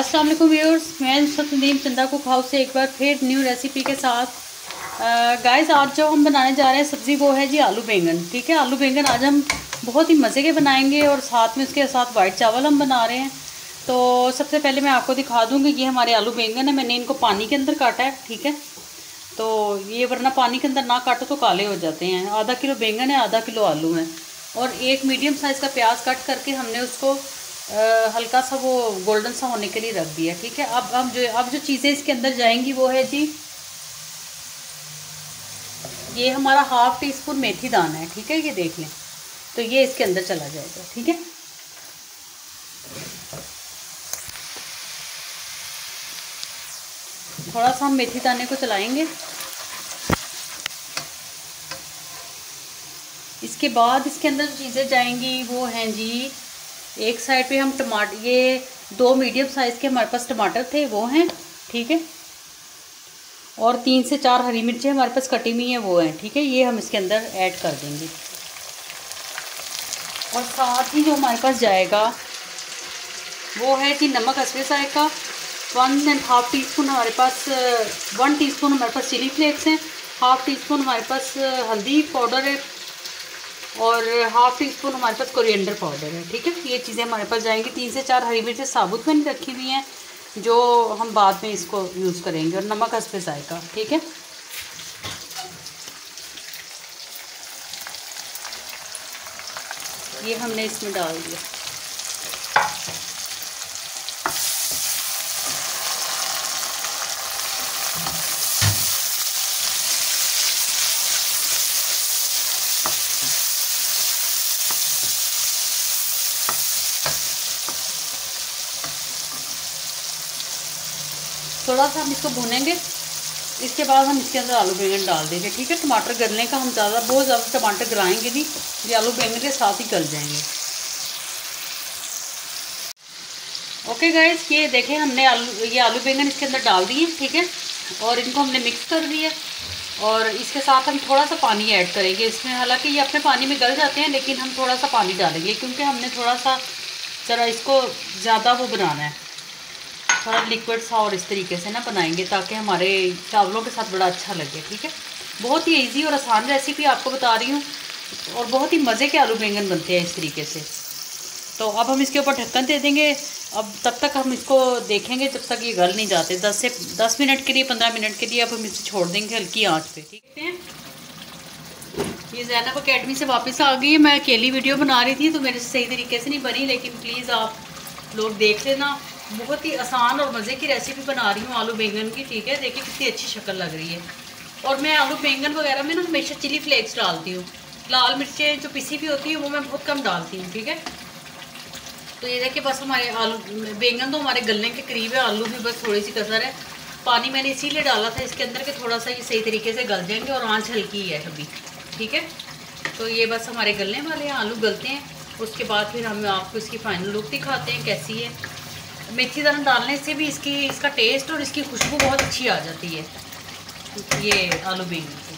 अस्सलाम वालेकुम व्यूअर्स, मैं नदीम चंदा कुक हाउस से एक बार फिर न्यू रेसिपी के साथ। गाइस, आज जो हम बनाने जा रहे हैं सब्ज़ी वो है जी आलू बैंगन। ठीक है, आलू बैंगन आज हम बहुत ही मज़े के बनाएंगे और साथ में उसके साथ वाइट चावल हम बना रहे हैं। तो सबसे पहले मैं आपको दिखा दूँगी, ये हमारे आलू बैंगन है। मैंने इनको पानी के अंदर काटा है। ठीक है, तो ये वरना पानी के अंदर ना काटो तो काले हो जाते हैं। आधा किलो बैंगन है, आधा किलो आलू है और एक मीडियम साइज़ का प्याज कट करके हमने उसको हल्का सा वो गोल्डन सा होने के लिए रख दिया। ठीक है, अब जो चीज़ें इसके अंदर जाएंगी वो है जी, ये हमारा हाफ टी स्पून मेथी दाना है। ठीक है, ये देख लें, तो ये इसके अंदर चला जाएगा। ठीक है, थोड़ा सा हम मेथी दाने को चलाएंगे। इसके बाद इसके अंदर जो चीज़ें जाएंगी वो हैं जी, एक साइड पे हम टमाटर, ये 2 मीडियम साइज़ के हमारे पास टमाटर थे वो हैं। ठीक है, और 3 से 4 हरी मिर्चें हमारे पास कटी हुई हैं वो हैं। ठीक है, ये हम इसके अंदर ऐड कर देंगे। और साथ ही जो हमारे पास जाएगा वो है जी नमक हस्बे जायका, 1.5 टीस्पून हमारे पास, 1 टीस्पून हमारे पास चिली फ्लेक्स हैं, हाफ टी स्पून हमारे पास हल्दी पाउडर है और हाफ टी स्पून हमारे पास कोरिएंडर पाउडर है। ठीक है, ये चीज़ें हमारे पास जाएंगी। 3 से 4 हरी मिर्चें साबुत मैंने रखी हुई हैं जो हम बाद में इसको यूज़ करेंगे, और नमक हस्बे जायका। ठीक है, ये हमने इसमें डाल दिया। थोड़ा सा हम इसको भूनेंगे, इसके बाद हम इसके अंदर आलू बैंगन डाल देंगे। ठीक है, टमाटर गलने का हम बहुत ज़्यादा टमाटर गलाएंगे नहीं, ये आलू बैंगन के साथ ही गल जाएंगे। ओके गाइस, ये देखें हमने ये आलू बैंगन इसके अंदर डाल दिए। ठीक है, और इनको हमने मिक्स कर दिया और इसके साथ हम थोड़ा सा पानी ऐड करेंगे इसमें। हालांकि ये अपने पानी में गल जाते हैं लेकिन हम थोड़ा सा पानी डालेंगे क्योंकि हमने थोड़ा सा ज़रा इसको ज़्यादा वो बनाना है, थोड़ा लिक्विड सा, और इस तरीके से ना बनाएंगे ताकि हमारे चावलों के साथ बड़ा अच्छा लगे। ठीक है, बहुत ही इजी और आसान रेसिपी आपको बता रही हूँ और बहुत ही मज़े के आलू बैंगन बनते हैं इस तरीके से। तो अब हम इसके ऊपर ढक्कन दे देंगे। अब तब तक हम इसको देखेंगे जब तक ये गल नहीं जाते, 10 मिनट के लिए, 15 मिनट के लिए अब हम इसे छोड़ देंगे हल्की आँच पे। ठीक है, ये ज़ैनब अकेडमी से वापस आ गई है। मैं अकेली वीडियो बना रही थी तो मेरे से सही तरीके से नहीं बनी, लेकिन प्लीज़ आप लोग देख लेना। बहुत ही आसान और मज़े की रेसिपी बना रही हूँ आलू बैंगन की। ठीक है, देखिए कितनी अच्छी शक्ल लग रही है। और मैं आलू बैंगन वगैरह में ना हमेशा चिली फ्लेक्स डालती हूँ, लाल मिर्चें जो पिसी भी होती है वो मैं बहुत कम डालती हूँ। ठीक है, तो ये देखिए बस हमारे आलू बैंगन तो हमारे गलने के करीब है, आलू भी बस थोड़ी सी कसर है। पानी मैंने इसीलिए डाला था इसके अंदर कि थोड़ा सा ये सही तरीके से गल जाएंगे और आँच हल्की है अभी। ठीक है, तो ये बस हमारे गलने वाले हैं, आलू गलते हैं, उसके बाद फिर हम आपको इसकी फाइनल लुक दिखाते हैं कैसी है। मेथी दाना डालने से भी इसका टेस्ट और इसकी खुशबू बहुत अच्छी आ जाती है ये आलू बैंगन की।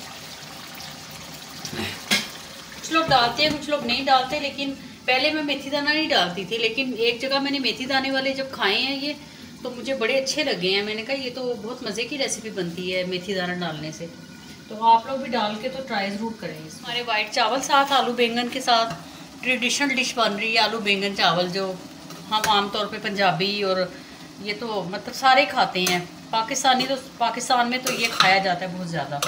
कुछ लोग डालते हैं, कुछ लोग नहीं डालते, लेकिन पहले मैं मेथी दाना नहीं डालती थी, लेकिन एक जगह मैंने मेथी दाने वाले जब खाए हैं ये तो मुझे बड़े अच्छे लगे हैं। मैंने कहा ये तो बहुत मज़े की रेसिपी बनती है मेथी दाना डालने से, तो आप लोग भी डाल के तो ट्राई ज़रूर करें। हमारे वाइट चावल साथ आलू बैंगन के साथ ट्रेडिशनल डिश बन रही है, आलू बैंगन चावल, जो हम आमतौर पे पंजाबी और ये तो मतलब सारे खाते हैं। पाकिस्तानी तो पाकिस्तान में तो ये खाया जाता है बहुत ज़्यादा।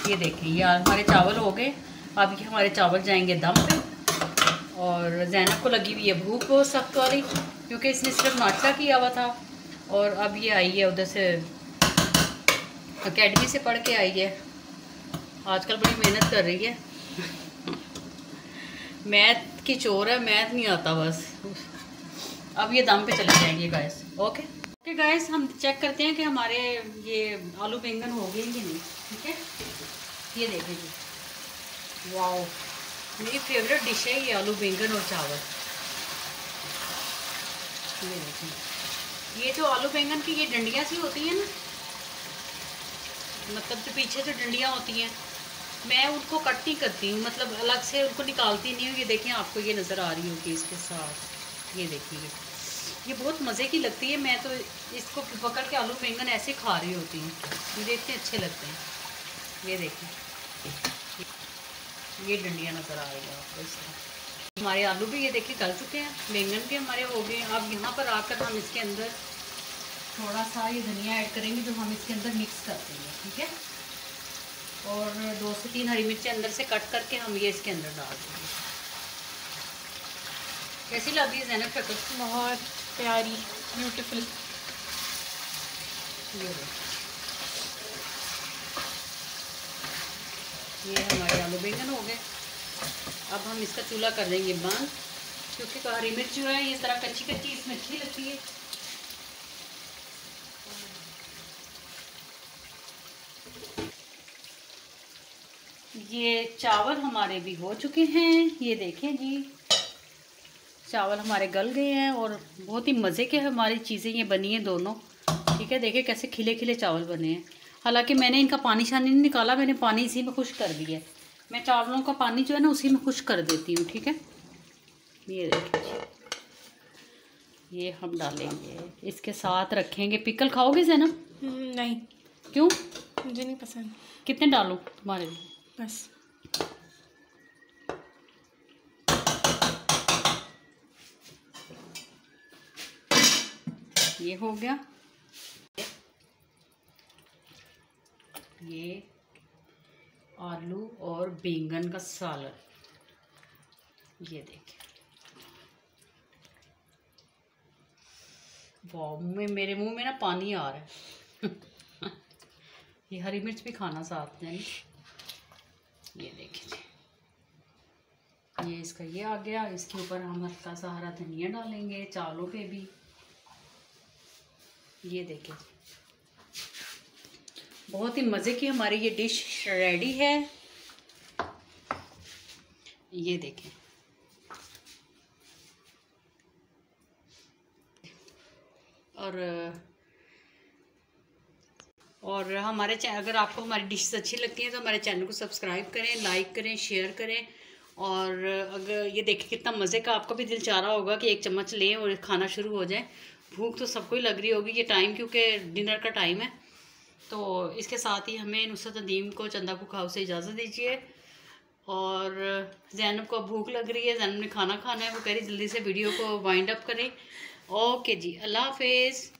ये देखिए, ये हमारे चावल हो गए। अब ये हमारे चावल जाएंगे दम पे, और ज़ैनब को लगी हुई है भूख बहुत सख्त वाली क्योंकि इसने सिर्फ नाश्ता किया हुआ था, और अब ये आई है उधर से अकेडमी से पढ़ के आई है। आजकल बड़ी मेहनत कर रही है, मैथ की चोर है, मैथ नहीं आता बस। अब ये दम पे चले जाएंगे गाइस। ओके गाइस, हम चेक करते हैं कि हमारे ये आलू बैंगन हो गए कि नहीं। ठीक है, ये देखिए जी, वाओ, मेरी फेवरेट डिश है ये आलू बैंगन और चावल। ये देखिए, ये जो आलू बैंगन की ये डंडियाँ सी होती हैं ना, मतलब जो पीछे जो डंडियाँ होती हैं, मैं उनको कट नहीं करती हूँ, मतलब अलग से उनको निकालती नहीं हूँ। ये देखिए, आपको ये नज़र आ रही होगी इसके साथ, ये देखिए ये बहुत मज़े की लगती है। मैं तो इसको पकड़ के आलू बैंगन ऐसे खा रही होती हूँ, मुझे इतने अच्छे लगते हैं। ये देखिए, ये डंडियाँ नज़र आ रही है आपको इस तरह। हमारे आलू भी ये देखिए गल चुके हैं, बैंगन भी हमारे हो गए हैं। अब यहाँ पर आकर हम इसके अंदर थोड़ा सा ये धनिया ऐड करेंगे जो हम इसके अंदर मिक्स कर देंगे, ठीक है। और 2 से 3 हरी मिर्ची अंदर से कट करके हम ये इसके अंदर डाल देंगे। कैसी लग रही है ज़ैनब शक्ल? बहुत प्यारी, ब्यूटीफुल। ये हमारे आलू बैंगन हो गए। अब हम इसका चूल्हा कर देंगे बंद, क्योंकि हरी मिर्च जो है इस तरह कच्ची कच्ची इसमें अच्छी लगती है। ये चावल हमारे भी हो चुके हैं, ये देखें जी, चावल हमारे गल गए हैं और बहुत ही मज़े के हमारी चीज़ें ये बनी हैं दोनों, ठीक है। देखिए कैसे खिले खिले चावल बने हैं। हालांकि मैंने इनका पानी शानी नहीं निकाला, मैंने पानी इसी में खुश्क कर दिया है। मैं चावलों का पानी जो है ना उसी में खुश्क कर देती हूँ, ठीक है। ये देखिए, ये हम डालेंगे इसके साथ, रखेंगे। पिकल खाओगे ज़ैनब? नहीं। क्यों? मुझे नहीं पसंद। कितने डालूं तुम्हारे लिए? बस। ये हो गया। ये आलू और बैंगन का सालन, ये देखिए। वाह, मेरे मुंह में ना पानी आ रहा है। ये हरी मिर्च भी खाना साथ में। ये देखिए, ये इसका ये आ गया। इसके ऊपर हम हल्का सा हरा धनिया डालेंगे चावलों पे भी। ये देखिए, बहुत ही मज़े की हमारी ये डिश रेडी है। ये देखें, और हमारे अगर आपको हमारी डिशेस अच्छी लगती हैं तो हमारे चैनल को सब्सक्राइब करें, लाइक करें, शेयर करें। और अगर ये देखें कितना मज़े का, आपका भी दिल चाह रहा होगा कि एक चम्मच लें और खाना शुरू हो जाए। भूख तो सबको ही लग रही होगी ये टाइम, क्योंकि डिनर का टाइम है। तो इसके साथ ही हमें नुसरत नदीम को, चंदा कुक हाउस से इजाज़त दीजिए। और ज़ैनब को भूख लग रही है, ज़ैनब ने खाना खाना है, वो कह रही जल्दी से वीडियो को वाइंड अप करें। ओके जी, अल्लाह हाफिज़।